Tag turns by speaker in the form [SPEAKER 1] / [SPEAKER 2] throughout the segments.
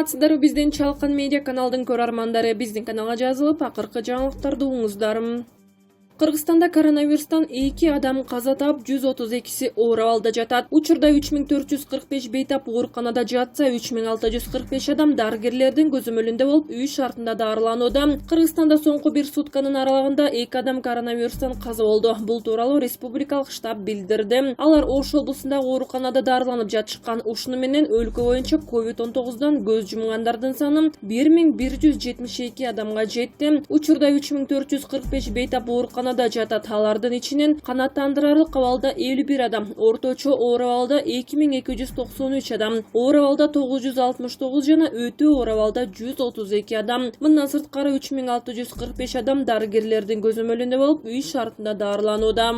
[SPEAKER 1] Саламатсыздарбы, биздин Чалкан медиа каналдын көрөрмандары. Биздин каналга жазылып, акыркы жаңылыктарды угуңуздар. Кыргызстанда коронавирустан 2 адам каза таап, 132си оор абалда жатат. Учурда 3445 бейтап ооруканада жатса, 3645 адам дарыгерлердин көзөмөлүндө болуп, үй шартында дарыланууда. Кыргызстанда соңку бир сутканын аралыгында 2 адам коронавирустан каза болду. Бул тууралуу республикалык штаб билдирди. Алар Ош облусундагы ооруканада дарыланып жатышкан. Ушуну менен өлкө боюнча COVID-19дан көз жумгандардын саны 1172 адамга жетти. Учурда 3445 бейтап ооруканада жатат. Алардын ичинен канааттандырарлык абалда 51 адам, орточо оор абалда 2293 адам, оор абалда 969 жана өтө оор абалда 132 адам. Мындан сырткары 3645 адам дарыгерлердин көзөмөлүндө болуп, үй шартында дарыланууда.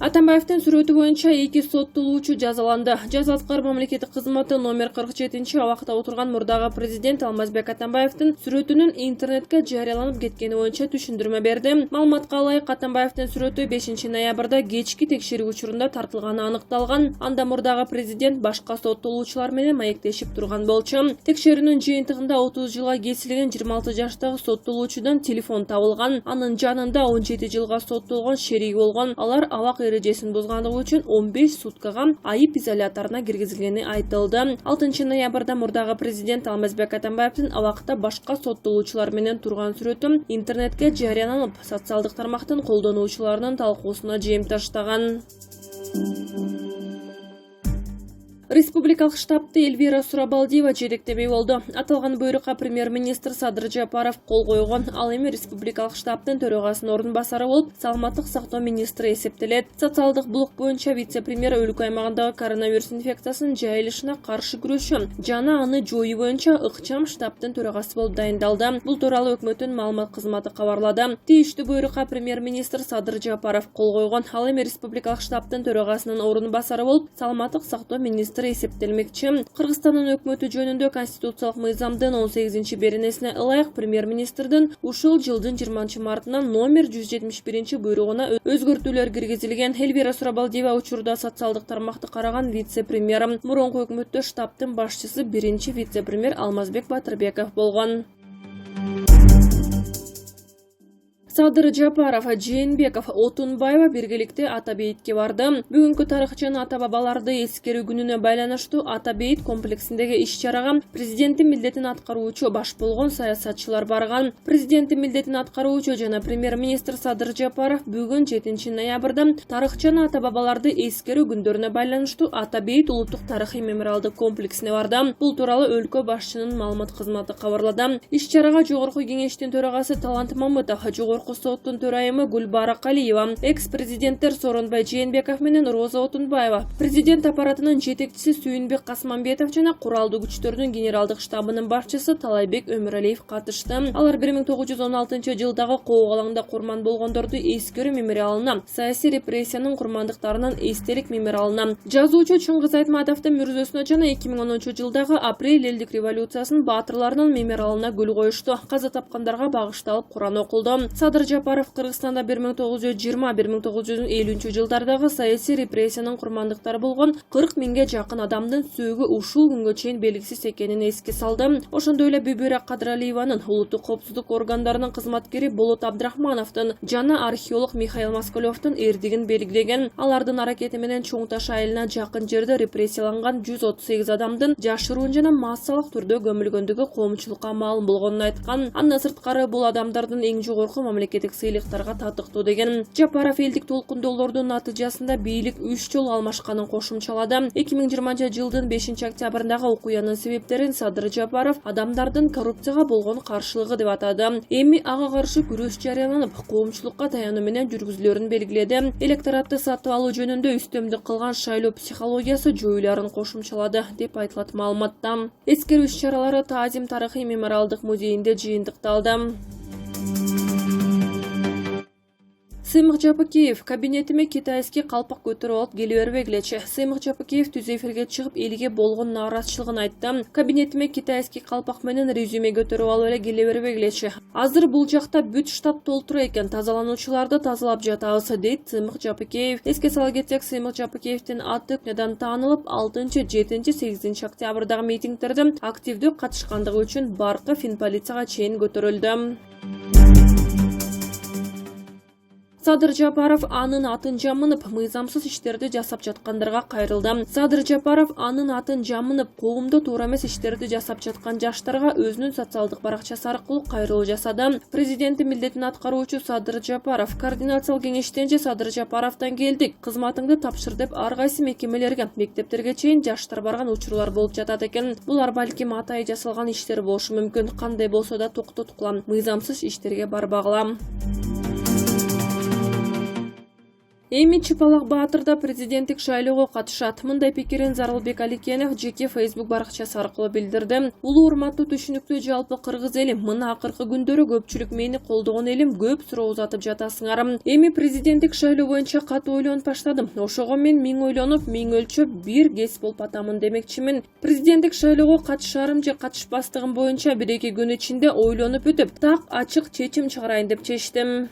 [SPEAKER 1] Атамбаевдин сүрөтү боюнча 2 соттолуучу жазаланды. Жаза аткаруу мамлекеттик кызматы номер 47 абакта отурган мурдагы президент Алмазбек Атамбаевдин сүрөтүнүн интернетке жарыяланып кеткени боюнча түшүндүрмө берди. Маалыматка ылайык, Атамбаевдин сүрөтү 5 ноябрда кечки текшерүү учурунда тартылганы аныкталган. Анда мурдагы президент башка соттолуучулар менен маектешип турган болчу. Текшерүүнүн жыйынтыгында 30 жылга кесилген 26 жаштагы соттолуучудан телефон табылган. Анын жанында 17 жылга соттолгон шериги болгон. Алар абак эрежесин бузгандыгы үчүн 15 суткага айып изоляторуна киргизилгени айтылды. 6 ноябрда мурдагы президент Алмазбек Атамбаевдин абакта башка соттолуучулар менен турган сүрөтү интернетке жарыяланып, социалдык тармактын колдонуучуларынын талкуусуна жыйынтыштаган. Республикалык штабты Эльвира Сурабалдиева жетектебей болду. Аталган буйрукка премьер-министр Садыр Жапаров кол койгон. Ал эми республикалык штабтын төрагасынын ордун басары болуп, саламаттык сактоо министри эсептелет. Социалдык блок боюнча вице-премьер өлкө аймагындагы коронавирус инфекциясынын жайылышына каршы күрөшүү жана аны жоюу боюнча ыкчам штабтын төрагасы болуп дайындалды. Бул тууралуу өкмөттүн маалымат кызматы кабарлады. Тийиштүү буйрукка премьер-министр Садыр Жапаров кол койгон. Ал эми республикалык штабтын төрагасынын ордун басары болуп, саламаттык сактоо министри эсептелмекчи. Кыргызстандын өкмөтү жөнүндө конституциялык мыйзамдын 18 беренесине ылайык премьер-министрдин ушул жылдын 20 мартынан номер 171 буйругуна өзгөртүүлөр киргизилген. Эльвира Сурабалдиева учурда социалдык тармакты караган вице-премьер. Мурунку өкмөттө штабтын башчысы биринчи вице-премьер Алмазбек Батырбеков болгон. Садыр Жапаров, Жээнбеков, Отунбаева биргеликте Ата бейитке барды. Бүгүнкү тарыхчаны ата бабаларды эскерүү күнүнө байланыштуу Ата бейит комплексиндеги иш-чарага президенттин милдетин аткаруучу баш болгон саясатчылар барган. Президенттин милдетин аткаруучу жана премьер-министр Садыр Жапаров бүгүн 7 ноябрда тарыхчаны ата бабаларды эскерүү күндөрүнө байланыштуу Ата бейит улуттук тарыхый мемориалдык комплексине барды. Бул тууралуу өлкө башчынын маалымат кызматы кабарлады. Иш-чарага Жогорку кеңештин төрагасы Талант Мамытов, Жогорку соттун төрайымы Гүлбара Калиева, экс-президенттер Сооронбай Жээнбеков менен Роза Отунбаева, президент аппаратынын жетекчиси Сүйүнбек Касманбетов жана куралдуу күчтөрдүн генералдык штабынын башчысы Талайбек Өмүралиев катышты. Алар 1916 жылдагы Коок алаңында курман болгондорду эскерүү мемориалына, саясий репрессиянын курмандыктарынан эстелик мемориалына, жазуучу Чыңгыз Айтматовдун мүрзөсүнө жана 2010 жылдагы апрель элдик революциясынын баатырларынын мемориалына гүл коюшту. Каза тапкандарга багышталып Куран окулду. Садыр Жапаров Кыргызстанда 1920-1950 жылдардагы саясий репрессиянын курмандыктары болгон 40 миңге жакын адамдын сөөгү ушул күнгө чейин белгисиз экенин эске салды. Ошондой эле Бүбүрө Кадралиеванын, улуттук коопсуздук органдарынын кызматкери Болот Абдрахмановдун жана археолог Михаил Москалевдун эрдигин белгилеген. Алардын аракети менен Чоң Таш айылына жакын жерде репрессияланган 138 адамдын жашыруун жана массалык түрдө көмүлгөндүгү коомчулукка маалым болгонун айткан. Андан сырткары бул адамдардын эң жогорку мамлекеттик сыйлыктарга татыктуу деген. Жапаров элдик толкундоолордун натыйжасында бийлик 3 жолу алмашканын кошумчалады. 2020 жылдын 5 октябрындагы окуянын себептерин Садыр Жапаров адамдардын коррупцияга болгон каршылыгы деп атады. Эми ага каршы күрөш жарыяланып, коомчулукка таянуу менен жүргүзүлөрүн белгиледи. Электоратты сатып алуу жөнүндө үстөмдүк кылган шайлоо психологиясы жоюларын кошумчалады деп айтылат маалыматта. Эскерүү иш-чаралары Таазим тарыхый мемориалдык музейинде жыйынтыкталды. Сыймык Жапыкеев кабинетиме китайский калпак көтөрүп алып келе бербегилечи. Сыймык Жапыкеев түз эфирге чыгып элге болгон нааразычылыгын айтты. Кабинетиме китайский калпак менен резюме көтөрүп алып эле келе бербегилечи. Азыр бул жакта бүт штаб толтура экен, тазалануучуларды тазалап жатабыз, дейт Сыймык Жапыкеев. Эске сала кетсек, Сыймык Жапыкеевдин аты кынядан таанылып, 6, 7, 8 октябрдагы митингтерде активдүү катышкандыгы үчүн Баркы Финполицияга чейин көтөрүлдү. Садыр Жапаров анын атын жамынып, мыйзамсыз иштерди жасап жаткандарга кайрылды. Садыр Жапаров анын атын жамынып, коомдо туура эмес иштерди жасап жаткан жаштарга өзүнүн социалдык баракчасы аркылуу кайрылуу жасады. Президенттин милдетин аткаруучу Садыр Жапаров координациялык кеңештен же Садыр Жапаровдон келдик, кызматыңды тапшыр деп ар кайсы мекемелерге, мектептерге чейин жаштар барган учурлар болуп жатат экен. Булар балким атайы жасалган иштер болушу мүмкүн. Кандай болсо да токтоткула, мыйзамсыз иштерге барбагыла. Эми Чыпалак Баатырда президенттик шайлоого катышат. Мындай пикирин Зарылбек Аликенов жеке Facebook баракчасы аркылуу билдирди. Улуу урматтуу түшүнүктүү жалпы кыргыз эли, мына акыркы күндөрү көпчүлүк мени колдогон элим, көп суроо узатып жатасыңар. Эми президенттик шайлоо боюнча катуу ойлонуп баштадым. Ошого мен 1000 ойлонуп, 1000 өлчөп, бир кес болуп атамын демекчимин. Президенттик шайлоого катышарым же катышпастыгым боюнча 1-2 күн ичинде ойлонуп өтүп, так ачык чечим чыгарайын деп чечтим.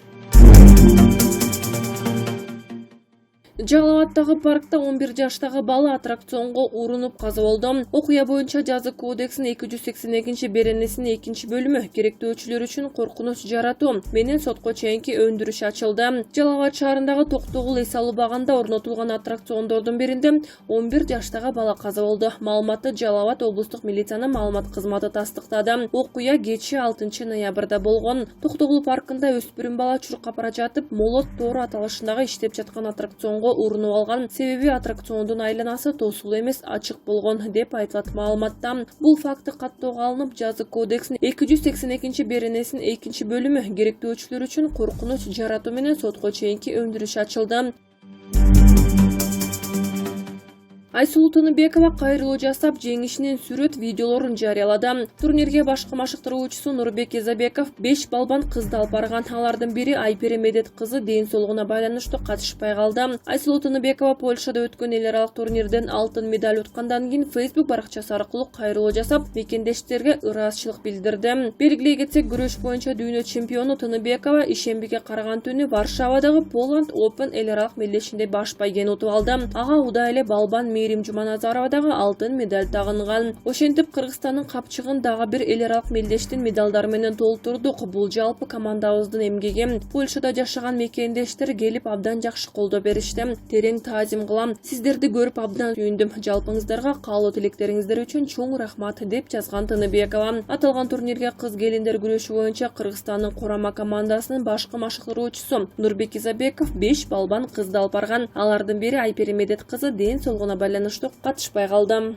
[SPEAKER 1] Жалалабадтагы паркта 11 жаштагы бала аттракционго урунуп каза болду. Окуя боюнча жазык кодексинин 282 беренесинин 2-бөлүмү керектөөчүлөр үчүн коркунуч жаратуу менен сотко чейинки өндүрүш ачылды. Жалалабад шаарындагы Токтогул эс алуу багында орнотулган аттракциондордун биринде 11 жаштагы бала каза болду. Маалыматты Жалалабад облустук милициянын маалымат кызматы тастыктады. Окуя кечээ 6 ноябрда болгон. Токтогул паркында өспүрүм бала чуркап бара жатып, Молот тоору аталышындагы иштеп жаткан аттракционго урунуп алган. Себеби аттракциондун айланасы тосулуу эмес, ачык болгон деп айтылат маалыматта. Бул факты каттоого алынып, жазык кодексинин 282 беренесинин 2-бөлүмү керектөөчүлөр үчүн коркунуч жаратуу менен сотко чейинки өндүрүш ачылды. Айсулуу Тыныбекова кайрылуу жасап, жеңишинин сүрөт видеолорун жарыялады. Турнирге башкы машыктыруучусу Нурбек Изабеков 5 балбан кызды алып барган. Алардын бири Айпери Медет кызы ден соолугуна байланыштуу катышпай калды. Айсулуу Тыныбекова Польшада өткөн эл аралык турнирден алтын медаль уткандан кийин Facebook баракчасы аркылуу кайрылуу жасап, мекендештерге ыраазычылык билдирди. Белгилей кетсек, күрөш боюнча дүйнө чемпиону Тыныбекова ишембиге караган түнү Варшавадагы Poland Open эл аралык мелдешинде баш байгени утуп алды. Ага удай эле балбан Мээрим Жуманазарова дагы алтын медаль тагынган. Ошентип Кыргызстандын капчыгын дагы бир эл аралык мелдештин медалдары менен толтурдук. Бул жалпы командабыздын эмгеги. Польшада жашаган мекендештер келип абдан жакшы колдоо беришти. Терең таазим кылам. Сиздерди көрүп абдан сүйүндүм. Жалпыңыздарга каалоо тилектериңиздер үчүн чоң рахмат деп жазган Тыныбекова. Аталган турнирге кыз келиндер күрөшү боюнча Кыргызстандын курама командасынын башкы машыктыруучусу Нурбек Изабеков 5 балбан кызды алып барган. Алардын бири Айпери Медет кызы ден соолугуна байланыштуу катышпай калды.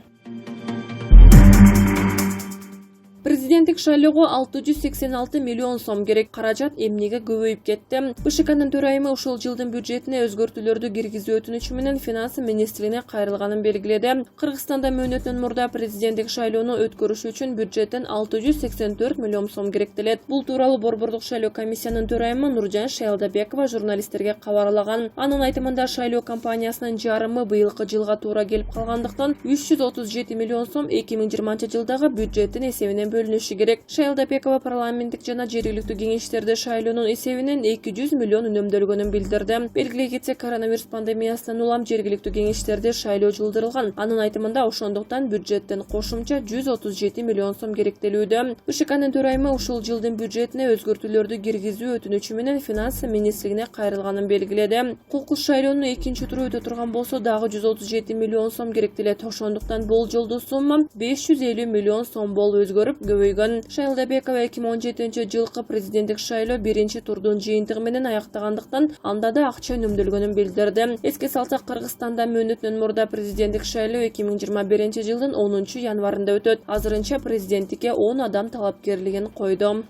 [SPEAKER 1] Президенттик шайлоого 686 миллион сом керек. Каражат эмнеге көбөйүп кетти? БШКнын төрайымы ушул жылдын бюджетине өзгөртүүлөрдү киргизүү өтүнүчү менен финансы министрлигине кайрылганын белгиледи. Кыргызстанда мөөнөтүнөн мурда президенттик шайлоону өткөрүш үчүн бюджеттен 684 миллион сом керектелет. Бул тууралуу Борбордук шайлоо комиссиянын төрайымы Нуржан Шайлдабекова журналисттерге кабарлаган. Анын айтымында шайлоо кампаниясынын жарымы быйылкы жылга туура келип калгандыктан 337 миллион сом 2020 жылдагы бюджеттин эсебинен бөлүнүшү керек. Шайлдабекова парламенттик жана жергиликтүү кеңештерде шайлоонун эсебинен 200 миллион үнөмдөлгөнүн билдирди. Белгилей кетсек, коронавирус пандемиясынан улам жергиликтүү кеңештерде шайлоо жылдырылган. Анын айтымында ошондуктан бюджеттен кошумча 137 миллион сом керектелүүдө. БШКнын төрайымы ушул жылдын бюджетине өзгөртүүлөрдү киргизүү өтүнүчү менен финансы министрлигине кайрылганын белгиледи. Кокус шайлоонун экинчи туру өтө турган болсо дагы 137 миллион сом керектелет. Ошондуктан болжолдуу сумма 550 миллион сом болуп өзгөрүп көбөйгөн. Шайлдабекова 2017 жылкы президенттик шайлоо биринчи турдун жыйынтыгы менен аяктагандыктан анда да акча үнөмдөлгөнүн билдирди. Эске салсак, Кыргызстанда мөөнөтүнөн мурда президенттик шайлоо 2021 жылдын 10 январында өтөт. Азырынча президенттикке 10 адам талапкерлигин койду.